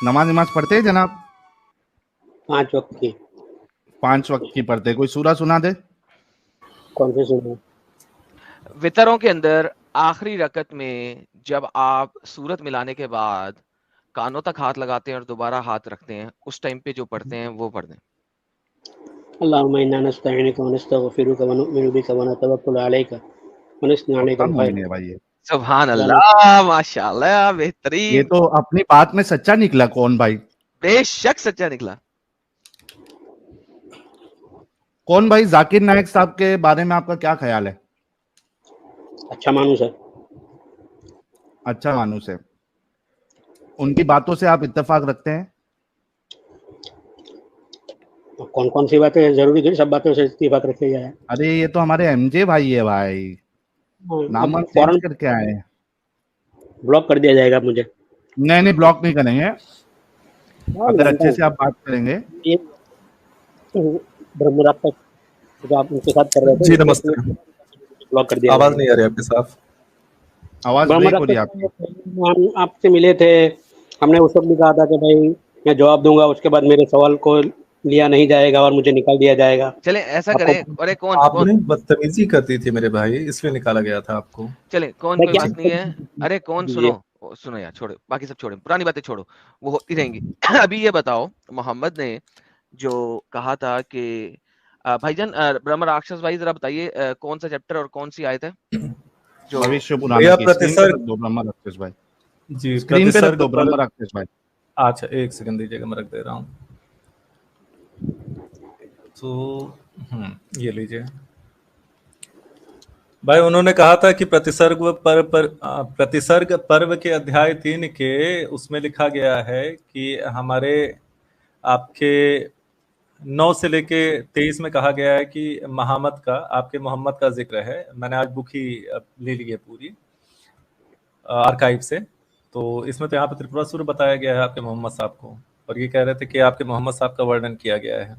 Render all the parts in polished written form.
नमाज पढ़ते हैं जनाब? 5 वक्त की। 5 वक्त की पढ़ते। कोई सूरा सुना दे। कौन सी सुना? वितरों के अंदर आखिरी रकत में जब आप सूरत मिलाने के बाद कानों तक हाथ लगाते हैं और दोबारा हाथ रखते हैं, उस टाइम पे जो पढ़ते हैं वो पढ़ दें। अल्लाहुम्मा इन्ना नस्तईनुका व नस्तगफिरुका व नु'मिनु बिका व नतवक्कलु अलैका व नस्नी अलैकल खैर। है भाई ये। सुभान अल्लाह, माशाल्लाह, बेहतरीन। ये तो अपनी बात में सच्चा निकला। कौन भाई? बेशक सच्चा निकला। कौन भाई? जाकिर नायक साहब के बारे में आपका क्या ख्याल है? अच्छा मानुस है। अच्छा मानुस है। उनकी बातों से आप इत्तेफाक रखते हैं? कौन कौन सी बातें जरूरी थी, सब बातों से इत्तेफाक रखे जाए। अरे ये तो हमारे एमजे भाई है भाई, नाम अब चेंज फौरन करके आए हैं। ब्लॉक कर दिया जाएगा मुझे। नहीं ब्लॉक नहीं करेंगे। अगर जानता अच्छे हूँ से आप बात करेंगे। ये ब्रह्मराज तक जो आप उनके साथ कर रहे थे, जी नमस्ते। ब्लॉक कर दिया। आवाज नहीं आ रही आपके साफ। आवाज ब्रेक हो रही है आपकी। हम आपसे मिले थे, हमने उस वक्त भी कहा था कि भाई मैं जवाब दूंगा, उसके बाद मेरे सवाल को लिया नहीं जाएगा और मुझे निकाल दिया जाएगा। चलें ऐसा करें। अरे कौन आपने बदतमीजी करती थी मेरे भाई, इसलिए निकाला गया था आपको। चलें कौन, कोई बात नहीं है। अरे कौन, सुनो यार, छोड़ो बाकी सब, छोड़ो पुरानी बातें, छोड़ो वो होती रहेंगी। अभी ये बताओ, मोहम्मद ने जो कहा था कि भाईजान ब्रह्म राक्षस भाई, जरा बताइए कौन सा चैप्टर और कौन सी आयत है जो भविष्य पुराण की? स्क्रीन पे रख दो ब्रह्म राक्षस भाई जी, स्क्रीन पे रख दो ब्रह्म राक्षस भाई। अच्छा एक सेकंड दीजिएगा, मैं रख दे रहा हूँ। तो ये लीजिए भाई। उन्होंने कहा था कि प्रतिसर्ग पर्व के अध्याय 3 के उसमें लिखा गया है कि हमारे आपके 9 से लेके 23 में कहा गया है कि मोहम्मद का, आपके मोहम्मद का जिक्र है। मैंने आज बुक ही ले ली है पूरी आर्काइव से। तो इसमें तो यहाँ पे त्रिपुरा सूर बताया गया है आपके मोहम्मद साहब को, और ये कह रहे थे कि आपके मोहम्मद साहब का वर्णन किया गया है।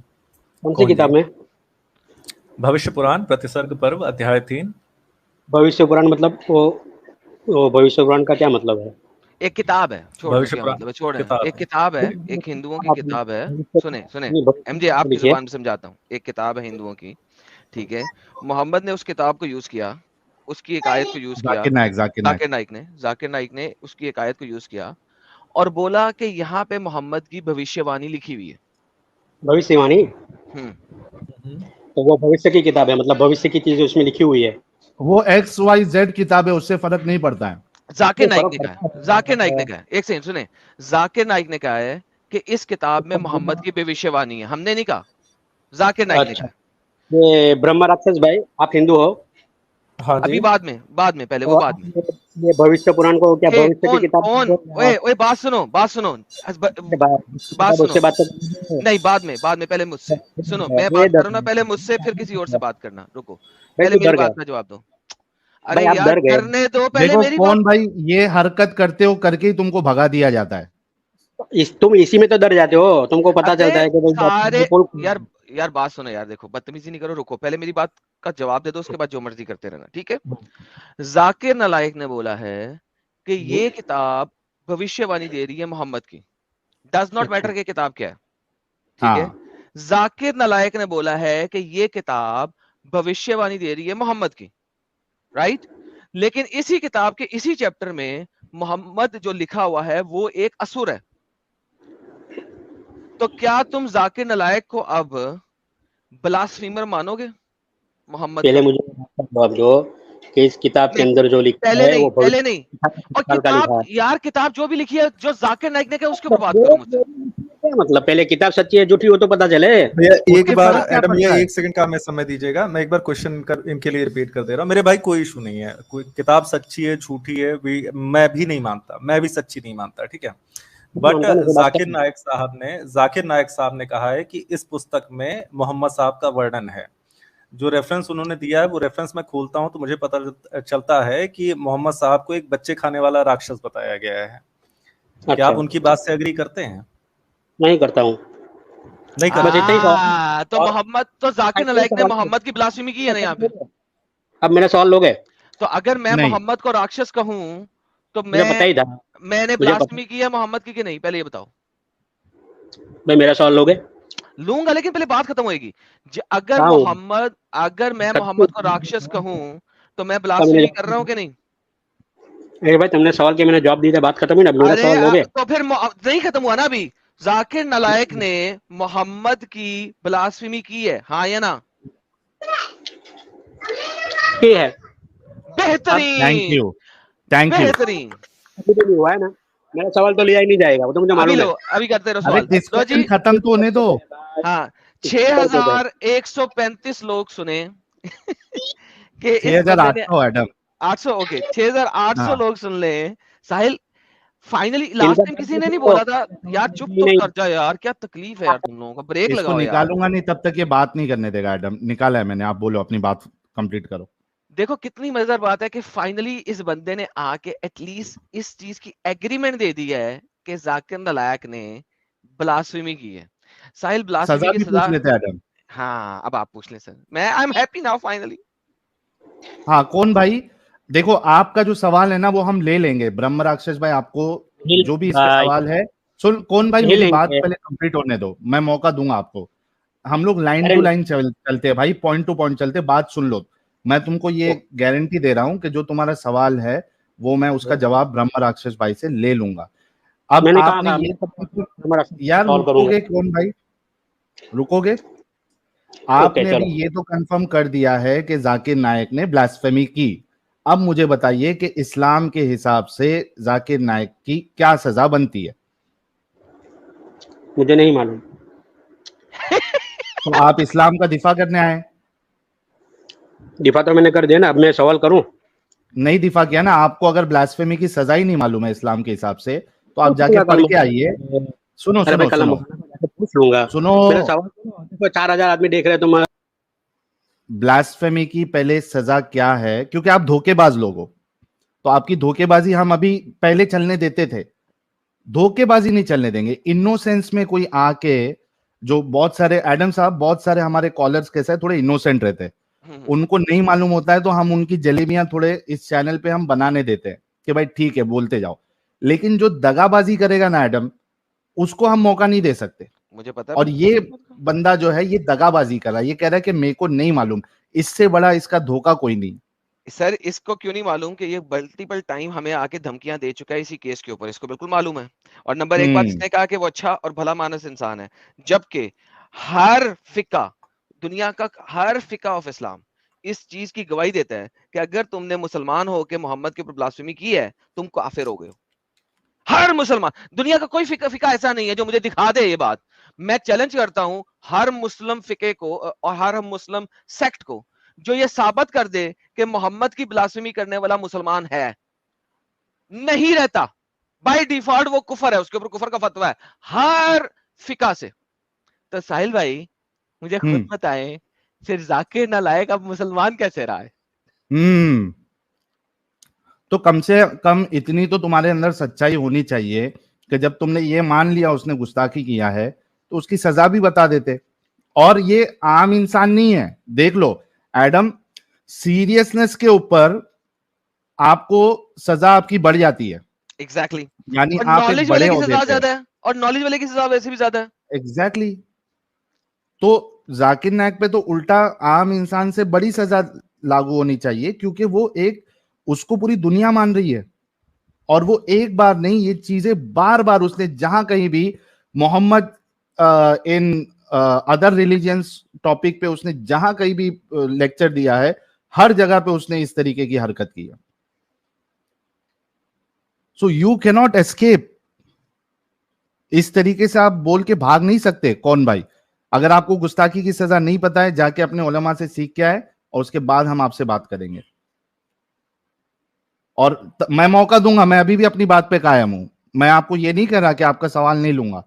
कौन सी किताब में? भविष्य पुराण प्रतिसर्ग पर्व अध्याय 3। भविष्य पुराण मतलब वो भविष्य पुराण का क्या मतलब है? एक किताब है, भविष्य क्या पुराण मतलब है, छोड़ किताब एक किताब है, एक हिंदुओं की किताब है। सुने एमजे, आपकी लिखिए। जुबान में समझाता हूँ। एक किताब है हिंदुओं की, ठीक है। मोहम्मद ने उस किताब को यूज किया, उसकी एक आयत को यूज किया। जाकिर नाइक ने उसकी एक आयत को यूज किया और बोला कि यहाँ पे मोहम्मद की भविष्यवाणी लिखी हुई है। भविष्यवाणी? तो वो भविष्य की किताब है, मतलब भविष्य की चीज उसमें लिखी हुई है। वो XYZ किताब है, उससे फर्क नहीं पड़ता है। जाकिर नाइक ने कहा है, जाकिर नाइक ने कहा है, एक सेकंड सुने, जाकिर नाइक ने कहा है कि इस किताब में मोहम्मद की भविष्यवाणी है। हमने नहीं कहा, जाकिर नाइक ने कहा। ये ब्रह्म राक्षस भाई, आप हिंदू हो? हाँ जी। अभी बाद में पहले वो बाद में। ये भविष्य पुराण को क्या भविष्य की किताब? ओए बात सुनो बात सुनो। नहीं, बाद में, पहले मुझसे सुनो। मैं बात करूँ ना, पहले मुझसे, फिर किसी और से बात करना। रुको, पहले मेरी बात का जवाब दो। अरे यार करने दो पहले मेरी बात। कौन भाई, ये हरकत करते हो करके ही तुमको भगा दिया जाता है। तुम इसी में तो डर जाते हो, तुमको पता चलता है कि सारे यार बात सुनो यार, देखो बदतमीजी नहीं करो, रुको पहले मेरी बात का जवाब दे दो, उसके बाद जो मर्जी करते रहना, ठीक है। जाकिर नालायक ने बोला है कि ये किताब भविष्यवाणी दे रही है मोहम्मद की। डज नॉट मैटर कि किताब क्या है, ठीक है। जाकिर नालायक ने बोला है कि ये किताब भविष्यवाणी दे रही है मोहम्मद की, राइट। लेकिन इसी किताब के इसी चैप्टर में मोहम्मद जो लिखा हुआ है वो एक असुर है। तो क्या तुम जाकिर नालायक को अब ब्लास्फेमर मानोगे मोहम्मद? पहले मुझे जवाब दो कि इस किताब के अंदर जो लिखा है वो पहले नहीं। और किताब यार, किताब जो भी लिखी है, जो जाकिर नाइक ने कहा, उसके ऊपर बात करो मुझसे। क्या मतलब, पहले किताब सच्ची है झूठी हो तो पता चले। एक बार एडम, ये 1 सेकंड का हमें समय दीजिएगा। मैं एक बार क्वेश्चन इनके लिए रिपीट कर दे रहा हूँ। मेरे भाई कोई इशू नहीं है, कोई किताब सच्ची है झूठी है मैं भी नहीं मानता, मैं भी सच्ची नहीं मानता, ठीक है। बट जाकिर नायक साहब ने कहा है कि इस पुस्तक में मोहम्मद साहब का वर्णन है। जो रेफरेंस उन्होंने दिया है वो रेफरेंस मैं खोलता हूं तो मुझे पता चलता है कि मोहम्मद साहब को एक बच्चे खाने वाला राक्षस बताया गया है। क्या आप उनकी बात से एग्री करते हैं? नहीं करता हूं। नहीं करता। तो मोहम्मद, तो जाकिर नालायक ने मोहम्मद की ब्लास्फेमी की है ना यहाँ पे। अब मेरा सवाल लोगे? तो अगर मैं मोहम्मद को राक्षस कहूं तो मैंने ब्लास्फेमी की है मोहम्मद की कि नहीं, पहले ये बताओ। भाई मेरा सवाल लोगे? लूंगा, लेकिन पहले बात खत्म होएगी। अगर हाँ, मैं मोहम्मद को राक्षस कहूं तो मैं मैंने ब्लास्फेमी कर रहा हूं कि नहीं? अरे भाई तुमने सवाल किया, मैंने जवाब दिया, बात खत्म हुई ना। मेरा अरे सवाल लोगे? तो फिर नहीं खत्म हुआ ना अभी। जाकिर नालायक ने मोहम्मद की ब्लास्फेमी की है, हाँ या ना? की है। थैंक बेहतरीन, यू, थैंक यू। बेहतरीन। अभी तो नहीं हुआ है ना, मेरा सवाल तो लिया ही नहीं जाएगा, वो तो मुझे अभी मालूम है। लो, अभी करते रहो अरे सवाल। लो डिस्कशन जी, खत्म तो होने दो। हाँ, 6135 लोग सुने कि इस बंदे ने 6800 एडम। 800, ओके 6800 हाँ, लोग सुन ले। साहिल, फाइनली इनका लास्ट टाइम किसी ने नहीं बोला था यार चुप तो नहीं, कर जा यार, क्या तकलीफ है यार, तुम लोगों का ब्रेक इसको लगाओ यार। निकालूंगा नहीं तब तक ये बात नहीं करने देगा एडम। निकाला है मैंने, आप बोलो अपनी बात कंप्लीट करो। देखो कितनी मजेदार बात है कि फाइनली इस बंदे ने आके एटलीस्ट इस चीज की एग्रीमेंट दे दी है कि जाकिर नालायक ने ब्लास्फेमी की है। साहिल, ब्लास्फेमी सजा की भी सजा, पूछ लेते हैं एडम। हाँ अब आप पूछ लें सर, मैं I am happy now finally. हाँ कौन भाई? देखो आपका जो सवाल है ना वो हम ले लेंगे। ब्रह्म राक्षस भाई, आपको नहीं जो भी इस पे भाई, सवाल है, सुन कौन भाई, नहीं मेरी बात लेंगे। पहले कंप्लीट होने दो, मैं मौका दूंगा आपको। हम लोग लाइन अरे टू लाइन चलते हैं भाई, पॉइंट टू पॉइंट चलते, बात सुन लो। मैं तुमको ये गारंटी दे रहा हूं कि जो तुम्हारा सवाल है वो मैं उसका जवाब ब्रह्म राक्षस भाई से ले लूंगा। अब मैंने कहा आपने था ये हमारा यार सॉल्व करूंगा। रुकोगे कौन भाई, रुकोगे? ओके आपने चलो, अभी ये तो कंफर्म कर दिया है कि जाकिर नायक ने ब्लास्फेमी की। अब मुझे बताइए कि इस्लाम के हिसाब से जाकिर नायक की क्या सजा बनती है? मुझे नहीं मालूम। तो आप इस्लाम का दिफा करने आए? दिफा तो मैंने कर दिया ना, अब मैं सवाल करूं? नहीं दिफा किया ना। आपको अगर ब्लास्फेमी की सजा ही नहीं मालूम है इस्लाम के हिसाब से, तो आप जाके पूछूंगा कल पढ़ के आइए। मौलाना। सुनो अरे भाई सुनो कल सुनो मौलाना को जाके पूछ लूंगा। सुनो। मेरा सवाल सुनो, देखो 4000 आदमी देख रहे हैं, तुम ब्लास्फेमी की पहले सजा क्या है, क्योंकि आप धोखेबाज लोग हो, तो आपकी धोखेबाजी हम अभी पहले चलने देते थे, धोखेबाजी नहीं चलने देंगे। इनोसेंस में कोई आके, जो बहुत सारे एडम साहब, बहुत सारे हमारे कॉलर्स कैसे थोड़े इनोसेंट रहते हैं, उनको नहीं मालूम होता है, तो हम उनकी जलेबियां थोड़े इस चैनल पे हम बनाने देते हैं कि भाई ठीक है बोलते जाओ। लेकिन जो दगाबाजी करेगा ना एडम, उसको हम मौका नहीं दे सकते। मुझे पता है और मैं ये किस बात का। बंदा जो है ये दगाबाजी कर रहा है, ये कह रहा है कि मेरे को नहीं मालूम। इससे बड़ा इसका धोखा कोई नहीं। सर इसको क्यों नहीं मालूम कि ये मल्टीपल टाइम हमें आके धमकियां दे चुका है इसी केस के ऊपर, इसको बिल्कुल मालूम है। और नंबर एक बात, हम्म इसने कहा कि वो अच्छा और भला मानस इंसान है, जबकि हर फिका, दुनिया का हर फिका ऑफ इस्लाम इस चीज की गवाही देता है कि अगर तुमने मुसलमान हो के मोहम्मद के ऊपर ब्लास्फेमी की है, तुम काफिर हो गए हो। हर मुसलमान, दुनिया का कोई फिका ऐसा नहीं है जो मुझे दिखा दे ये बात। मैं चैलेंज करता हूं हर मुस्लिम फिके को और हर मुस्लिम सेक्ट को जो ये साबित कर दे कि मोहम्मद की ब्लास्फेमी करने वाला मुसलमान है। नहीं रहता, बाय डिफॉल्ट वो कुफर है, उसके ऊपर कुफर का फतवा है हर फिका से। तो साहिल भाई मुझे खुद हम्म बताएं, फिर जाकिर नालायक अब मुसलमान कैसे रहा है? हम्म तो कम से कम इतनी तो तुम्हारे अंदर सच्चाई होनी चाहिए कि जब तुमने ये मान लिया उसने गुस्ताखी किया है, तो उसकी सजा भी बता देते। और ये आम इंसान नहीं है, देख लो एडम, सीरियसनेस के ऊपर आपको सजा आपकी बढ़ जाती है। एग्जैक्टली यानी और आप एक नॉलेज बड़े वाले की ओहदे सजा पे हो। ज्यादा है, और नॉलेज वाले की सजा वैसे भी ज्यादा है। एग्जैक्टली तो जाकिर नायक पे तो उल्टा आम इंसान से बड़ी सजा लागू होनी चाहिए, क्योंकि वो एक, उसको पूरी दुनिया मान रही है। और वो एक बार नहीं, ये चीजें बार बार उसने जहां कहीं भी Mohammed in other religions topic पे उसने जहां कहीं भी लेक्चर दिया है, हर जगह पे उसने इस तरीके की हरकत की है। So you can not escape. इस तरीके से आप बोल के भाग नहीं सकते कौन भाई। अगर आपको गुस्ताखी की सजा नहीं पता है, जाके अपने उलमा से सीख के आए, और उसके बाद हम आपसे बात करेंगे। और मैं मौका दूंगा, मैं अभी भी अपनी बात पे कायम हूं। मैं आपको ये नहीं कह रहा कि आपका सवाल नहीं लूंगा।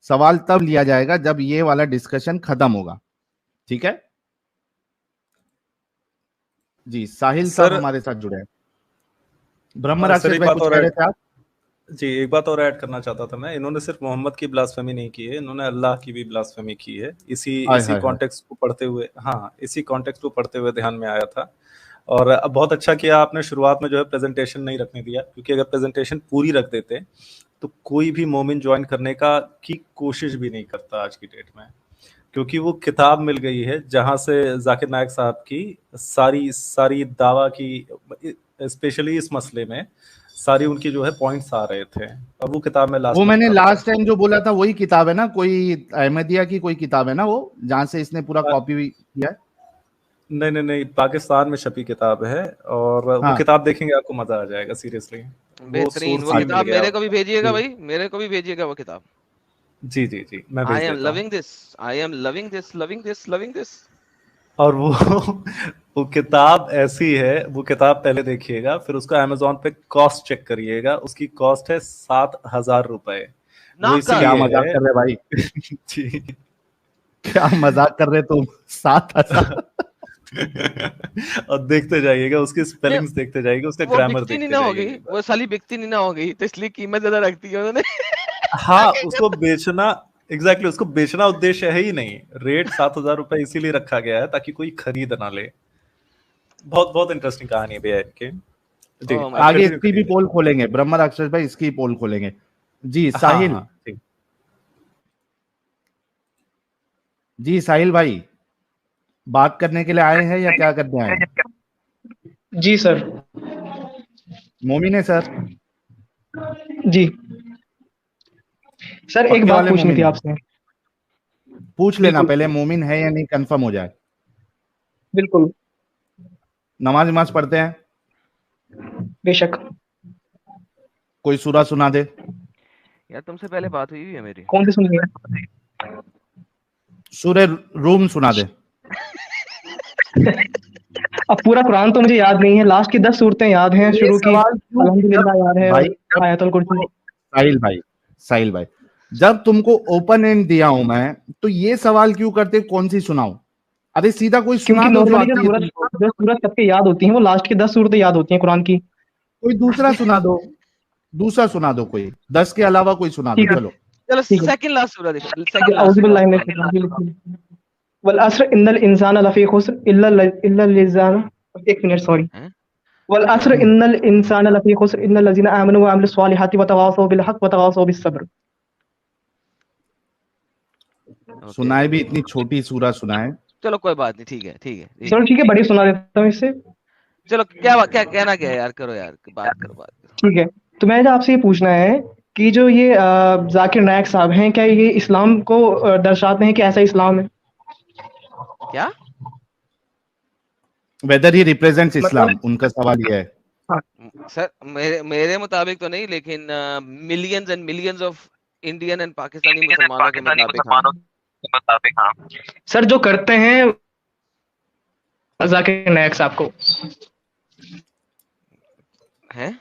सवाल तब लिया जाएगा जब ये वाला डिस्कशन खत्म होगा, ठीक है जी। साहिल साहब सर हमारे साथ जुड़े हैं। ब्रह्म सर राक्षस एक भाई बात कुछ और कह रहे थे आप? जी, एक बात और ऐड करना चाहता था मैं। इन्होंने सिर्फ मोहम्मद की ब्लास्फेमी नहीं की है, इन्होंने अल्लाह की भी ब्लास्फेमी की है। इसी हाय इसी हाय हाय। कॉन्टेक्स्ट को पढ़ते हुए, हाँ इसी कॉन्टेक्स्ट को पढ़ते हुए ध्यान में आया था। और अब बहुत अच्छा किया आपने शुरुआत में जो है प्रेजेंटेशन नहीं रखने दिया, क्योंकि अगर प्रेजेंटेशन पूरी रख देते तो कोई भी मोमिन ज्वाइन करने की कोशिश भी नहीं करता आज की डेट में, क्योंकि वो किताब मिल गई है जहां से जाकिर नायक साहब की सारी सारी दावा की, स्पेशली इस मसले में सारी उनकी जो है पॉइंट्स आ रहे थे, और वो किताब में वो मैंने लास्ट टाइम जो बोला था वही किताब है ना, कोई अहमदिया की कोई किताब है ना वो, जहां से इसने पूरा कॉपी किया है? नहीं, पाकिस्तान में छपी किताब है, और हाँ। वो किताब देखेंगे आपको मजा आ जाएगा सीरियसली। बेहतरीन, वो किताब मेरे को भी भेजिएगा भाई, मेरे को भी भेजिएगा वो किताब। जी मैं भेज देता हूं। Loving this, I am loving this. और वो किताब ऐसी है, वो किताब पहले देखिएगा, फिर उसको अमेज़न पे कॉस्ट चेक करिएगा, उसकी कॉस्ट है 7,000 रुपए। वो इसलिए क्या मजाक कर रहे भाई? जी क्या मजाक कर रहे तुम? 7,000? और देखते जाइएगा, उसकी स्पेलिंग्स देखते जाइएगा, उसका ग्रामर देखते जाइएगा। वो साली बिकती नहीं ना हो गई, तो इसलिए कीमत ज्यादा रखती है उन्होंने। हाँ, उसको बेचना, एग्जैक्टली उसको बेचना उद्देश्य है ही नहीं। रेट 7,000 रुपए इसीलिए रखा गया है ताकि कोई खरीद ना ले। बहुत बहुत इंटरेस्टिंग कहानी है भैया इनकी। आगे इसकी भी पोल खोलेंगे, ब्रह्म राक्षस भाई, इसकी पोल खोलेंगे। जी साहिल। हाँ, जी साहिल भाई, बात करने के लिए आए हैं या क्या करने आए हैं? जी सर। मोमिन है सर? जी सर, एक बात पूछनी थी आपसे। पूछ लेना पहले, मोमिन है या नहीं कंफर्म हो जाए। बिल्कुल। नमाज पढ़ते हैं? बेशक। कोई सूरा सुना दे। यार तुमसे पहले बात हुई है मेरी। कौन सी सुनी है? सूरे रूम सुना दे। अब पूरा कुरान तो मुझे याद नहीं है, लास्ट की 10 सूरतें याद हैं, शुरू की अल्हम्दुलिल्लाह याद है, आयतुल कुर्सी। साहिल भाई, जब तुमको ओपन एंड दिया हूं मैं, तो ये सवाल क्यों करते कौन सी सुनाऊं? अरे सीधा कोई सुना दो। जो सूरत सबके याद होती हैं, वो लास्ट की 10 सूरतें याद होती हैं कुरान की। कोई दूसरा सुना दो, कोई 10 के अलावा कोई सुना दो। चलो सेकंड लास्ट सूरा देखो। औज़ु बिल्लाहि मिनश शैतानिर वल अस्र इन्नल इंसाना लफी खुस्र इल्ला लज़ीना, एक मिनट सॉरी, वल अस्र इन्नल इंसाना लफी खुस्र इल्ला लज़ीना आमनु व अमिलुस स्वालिहाति व तवासौ बिल हक़ व तवासौ बिस सब्र। सुनाए भी इतनी छोटी सूरा सुनाए। चलो कोई बात नहीं, ठीक है। चलो ठीक है, बड़ी सुना देता हूँ इससे। चलो क्या कहना क्या है यार, करो यार, बात करो। ठीक है, तो मैं आपसे ये पूछना है कि जो ये जाकिर नायक साहब हैं, क्या ये इस्लाम को दर्शाते हैं कि ऐसा इस्लाम है? क्या? वेदर ही रिप्रेजेंट्स इस्लाम, उनका सवाल ये है। सर मेरे मुताबिक तो नहीं, लेकिन millions and millions of Indian and Pakistani मुसलमानों के मुताबिक हाँ। सर जो करते हैं जाकिर नायक साहब को हैं,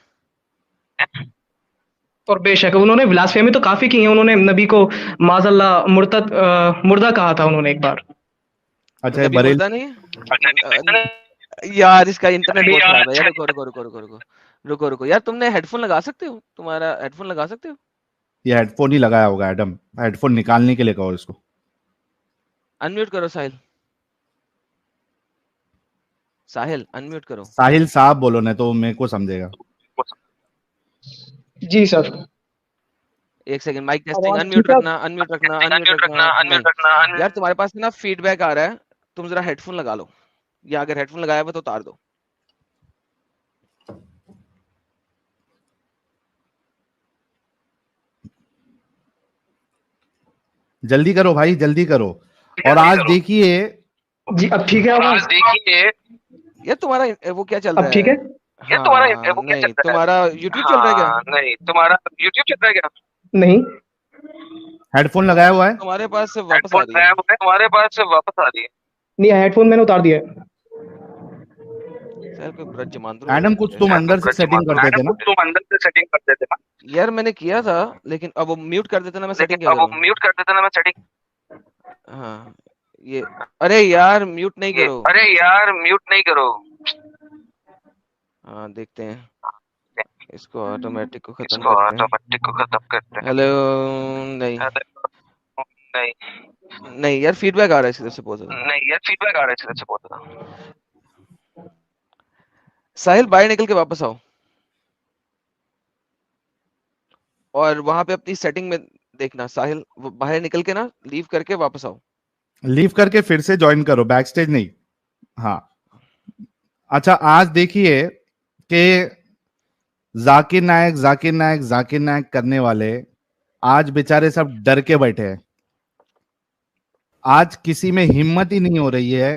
और बेशक उन्होंने ब्लास्फेमी तो काफी की है। उन्होंने नबी को माज़ल्ला मुर्दा कहा था उन्होंने एक बार। अच्छा, मुर्दा नहीं यार, इसका इंटरनेट बहुत खराब है यार। रुको यार, तुमने हेडफोन लगा सकते हो? तुम्हारा हेडफोन लगा सकते हो? ये हेडफोन ही लगाया होगा एडम, हेडफोन निकालने के लिए कहो इसको। अनम्यूट करो साहिल अनम्यूट करो। साहिल साहब बोलो, नहीं तो मेरे को समझेगा। जी सर। एक सेकंड, माइक टेस्टिंग, अनम्यूट रखना। यार तुम्हारे पास ना फीडबैक आ रहा है, तुम जरा हेडफोन लगा लो, या अगर हेडफोन लगाया हुआ तो उतार दो। जल्दी करो भाई, जल्दी करो। और आज देखिए जी, अब ठीक है? आज देखिए यार तुम्हारा वो क्या चल रहा है? ठीक है यार तुम्हारा वो क्या चल रहा है? तुम्हारा YouTube चल रहा है क्या? नहीं, तुम्हारा YouTube चल रहा है क्या? नहीं। हेडफोन लगाया हुआ है? तुम्हारे पास से वापस आ रही है। नहीं, हेडफोन मैंने उतार दिया है। सर कोई ब्रज जमांदरू एडम, कुछ तुम अंदर से सेटिंग कर देते ना। यार मैंने किया था, लेकिन अब वो म्यूट कर देते ना, मैं सेटिंग हाँ ये, अरे यार म्यूट नहीं करो। हाँ देखते हैं, इसको ऑटोमेटिक को खत्म करते हैं। हेलो, नहीं यार, फीडबैक आ रहा है इसी तरफ से बहुत ज्यादा। साहिल बाहर निकल के वापस आओ, और वहां पे अपनी सेटिंग में देखना साहिल, वो बाहर निकल के ना लीव करके वापस आओ, लीव करके फिर से ज्वाइन करो, बैक स्टेज नहीं। हाँ अच्छा, आज देखिए कि जाकिर नायक करने वाले आज बेचारे सब डर के बैठे हैं। आज किसी में हिम्मत ही नहीं हो रही है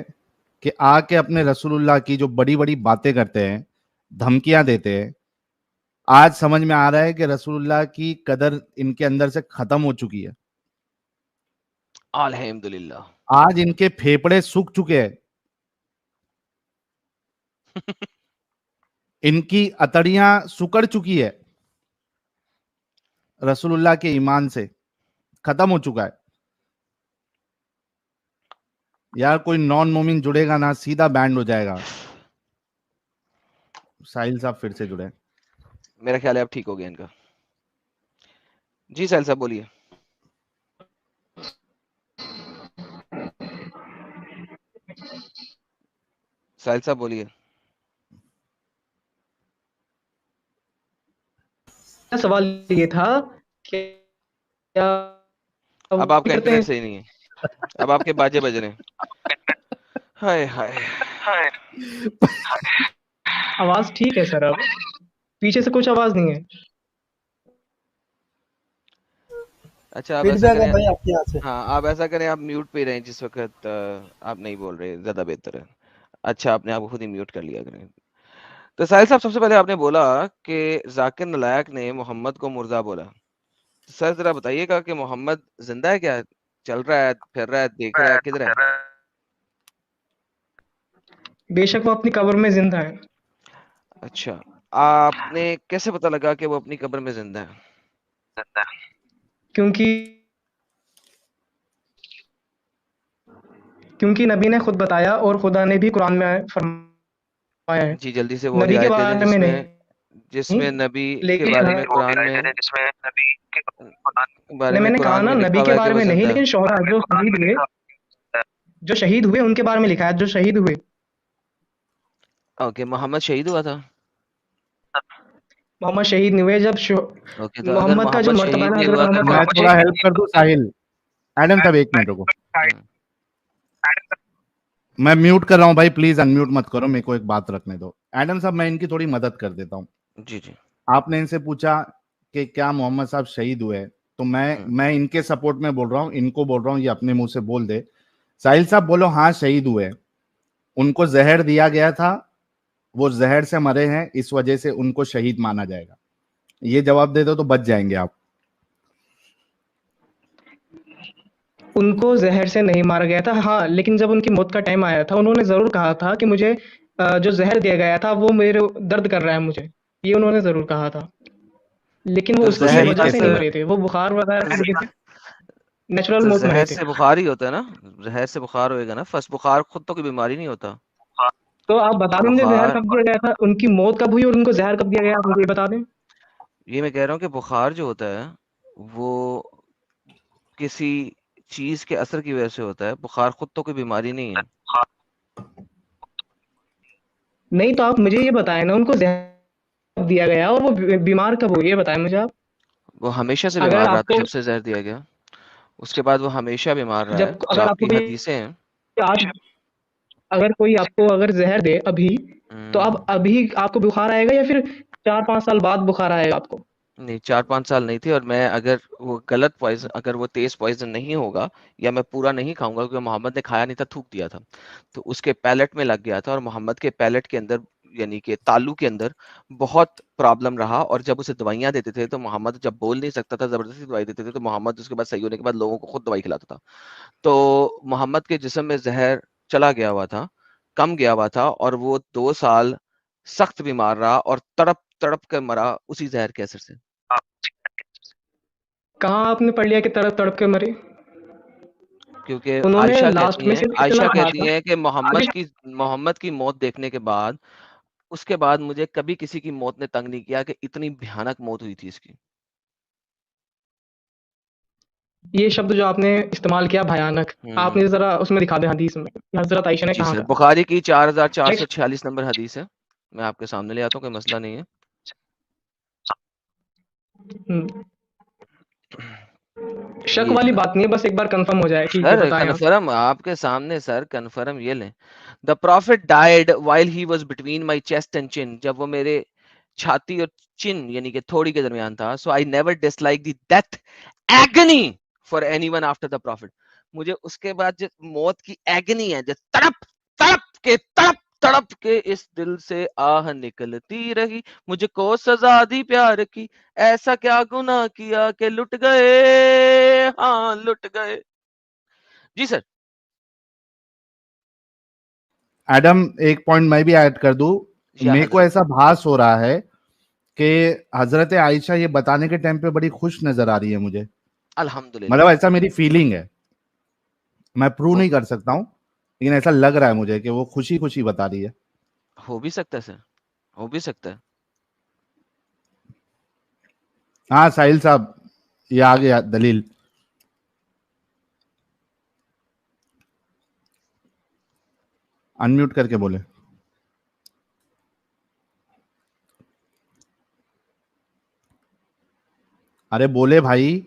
कि आके अपने रसूलुल्लाह की जो बड़ी बड़ी बातें करते हैं, धमकियां देते हैं, आज समझ में आ रहा है कि रसूलुल्लाह की कदर इनके अंदर से खत्म हो चुकी है। अल्हम्दुलिल्लाह। आज इनके फेफड़े सूख चुके हैं, इनकी अतड़ियां सुकड़ चुकी है, रसूलुल्लाह के ईमान से खत्म हो चुका है। यार कोई नॉन मोमिन जुड़ेगा ना, सीधा बैंड हो जाएगा। साहिल साहब फिर से जुड़े। मेरा ख्याल है अब ठीक हो गया इनका। जी साहिल साहब बोलिए। साहिल साहब बोलिए। सवाल ये था कि क्या अब आपका इंटरनेट सही नहीं है, अब आपके बाजे बज रहे हैं। हाय हाय आवाज ठीक है सर, अब पीछे से कुछ आवाज नहीं है। अच्छा आप ऐसा करें भाई आपके यहाँ से। हाँ आप ऐसा करें, आप म्यूट पे रहें जिस वक्त आप नहीं बोल रहे, ज्यादा बेहतर है। अच्छा आपने आपको खुद ही म्यूट कर लिया करें। तो साहिल साहब सबसे पहले आपने बोला कि जाकिर नालायक ने मोहम्मद को मुर्दा बोला। सर जरा बताइएगा कि मोहम्मद जिंदा है क्या, चल रहा है, फिर रहा है, देख रहा है, किधर है? बेशक वो अपनी कब्र में जिंदा है। अच्छा आपने कैसे पता लगा कि वो अपनी कब्र में जिंदा है? क्योंकि नबी ने खुद बताया और खुदा ने भी कुरान में फरमाया है। जी जल्दी से वो नबी के आयत दे बारे दें में जिसमें नबी के लेकिन बारे में कुरान में बारे में मैंने कहा कुरान ना में नबी लिखा के हुआ है कि बारे वो में नहीं, जिंदा है। लेकिन शोहरा जो शहीद हुए उनके बारे में लिखा है, जो शहीद हुए। ओके मोहम्मद शहीद हुआ था? मोहम्मद शहीद नहीं हुए। जब ओके तो अगर मोहम्मद का जो मोहम्मद मर्तबा शहीद है नहीं हजरत हुआ तो मोहम्मद मैं का, थोड़ा हेल्प कर दूं साहिल। एडम साहब एक मिनट रुको, मैं म्यूट कर रहा हूं भाई, प्लीज अनम्यूट मत करो, मेरे को एक बात रखने दो। एडम साहब मैं इनकी थोड़ी मदद कर देता हूं। जी जी आपने इनसे पूछा कि क्या मोहम्मद साहब शहीद हुए, तो मैं इनके सपोर्ट में बोल रहा हूं, इनको बोल रहा हूं ये अपने मुंह से बोल दे। साहिल साहब बोलो हाँ शहीद हुए, उनको जहर दिया गया था, वो जहर से मरे हैं, इस वजह से उनको शहीद माना जाएगा। ये जवाब दे दो तो बच जाएंगे आप। उनको जहर से नहीं मारा गया था। हाँ, लेकिन जब उनकी मौत का टाइम आया था उन्होंने जरूर कहा था कि मुझे जो जहर दिया गया था वो मेरे दर्द कर रहा है मुझे, ये उन्होंने जरूर कहा था। लेकिन वो तो उसकी जहर वजह से कैसे नहीं मरे थे, वो बुखार वगैरह नेचुरल तो मौत मरे जहर थे। से बुखार ही होता है ना, जहर से बुखार होएगा ना, फर्स्ट बुखार खुद तो कोई बीमारी नहीं होता। तो आप बता दें मुझे जहर बुखार कब दिया गया था, उनकी मौत कब हुई और उनको जहर कब दिया गया, आप मुझे बता दें। ये मैं कह रहा हूँ कि बुखार जो होता है वो किसी चीज के असर की वजह से होता है, बुखार खुद तो कोई बीमारी नहीं है। नहीं तो आप मुझे ये बताएं ना, उनको जहर कब दिया गया और वो बीमार कब हुए, ये बताएं मुझे आप। वो हमेशा से अगर बीमार रहा था आपको जब से जहर दिया गया, उसके बाद वो हमेशा बीमार रहा है। जब जो अगर आपकी आपको हदीसें हैं आज अगर कोई आपको अगर जहर दे अभी, तो अब अभी आपको बुखार आएगा या फिर 4-5 साल बाद बुखार आएगा आपको? नहीं 4-5 साल नहीं थी, और मैं अगर वो गलत पॉइजन, अगर वो तेज पॉइजन नहीं होगा या मैं पूरा नहीं खाऊंगा, क्योंकि मोहम्मद ने खाया नहीं था, थूक दिया था, तो उसके पैलेट में लग गया था, और मोहम्मद के पैलेट के अंदर यानी कि तालू के अंदर बहुत प्रॉब्लम रहा, और जब उसे दवाइयां देते थे तो मोहम्मद जब बोल नहीं सकता था, जबरदस्ती दवाई देते थे, तो मोहम्मद उसके बाद सही होने के बाद लोगों को खुद दवाई खिलाता था। तो मोहम्मद के जिस्म में जहर चला गया हुआ था, कम गया हुआ था, और वो 2 साल सख्त बीमार रहा और तड़प तड़प कर मरा उसी जहर के असर से। कहाँ आपने पढ़ लिया कि तड़प तड़प के मरे? क्योंकि उन्होंने लास्ट में सिर्फ इतना आयशा कहा कहती था। हैं कि आगे मोहम्मद की मौत देखने के बाद, उसके बाद मुझे कभी किसी की मौत ने तंग नहीं किया कि इतनी भयानक मौत हुई थी इसकी। ये शब्द जो आपने इस्तेमाल किया भयानक, आपने जरा उसमें दिखा दें हदीस में, हजरत आयशा ने जी कहा सर, था। बुखारी की 4446 नंबर हदीस है, मैं आपके सामने ले आता हूँ, कोई मसला नहीं है। हम्म, शक ये वाली बात नहीं है, बस एक बार कंफर्म हो जाए। ठीक है, सर बताएं आप। कन्फर्म आपके सामने सर, कन्फर्म ये लें। The profit died while he was between my chest and chin, जब वो मेरे छाती और चिन यानी कि थोड़ी के दरमियान था। So I never dislike the death agony for anyone after the profit. मुझे उसके बाद जो मौत की एगनी है, जो तड़प तड़प के इस दिल से आह निकलती रही, मुझको सजा दी प्यार की, ऐसा क्या गुनाह किया कि लुट गए, हाँ लुट गए। जी सर। एडम, एक पॉइंट मैं भी ऐड कर दूं। या मेरे को हजरत। ऐसा भास हो रहा है कि हजरत आयशा ये बताने के टाइम पे बड़ी खुश नजर आ रही है मुझे। अल्हम्दुलिल्लाह। मतलब ऐसा मेरी फीलिंग है, मैं प्रूव हो, नहीं कर सकता हूँ, लेकिन ऐसा लग रहा है मुझे कि वो खुशी खुशी बता रही है। हो भी सकता है सर, हो भी सकता है। हाँ साहिल साहब, ये आ गया दलील। अनम्यूट करके बोले। अरे बोले भाई।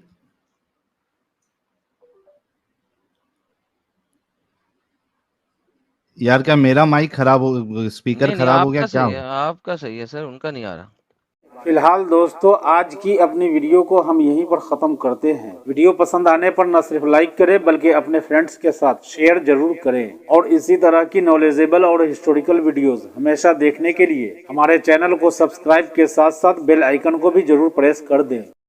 यार क्या मेरा माइक खराब हो, स्पीकर नहीं नहीं, खराब हो गया आपका क्या? सही है, आपका सही है सर, उनका नहीं आ रहा। फिलहाल दोस्तों आज की अपनी वीडियो को हम यहीं पर ख़त्म करते हैं। वीडियो पसंद आने पर न सिर्फ लाइक करें बल्कि अपने फ्रेंड्स के साथ शेयर जरूर करें, और इसी तरह की नॉलेजेबल और हिस्टोरिकल वीडियोस हमेशा देखने के लिए हमारे चैनल को सब्सक्राइब के साथ साथ बेल आइकन को भी जरूर प्रेस कर दें।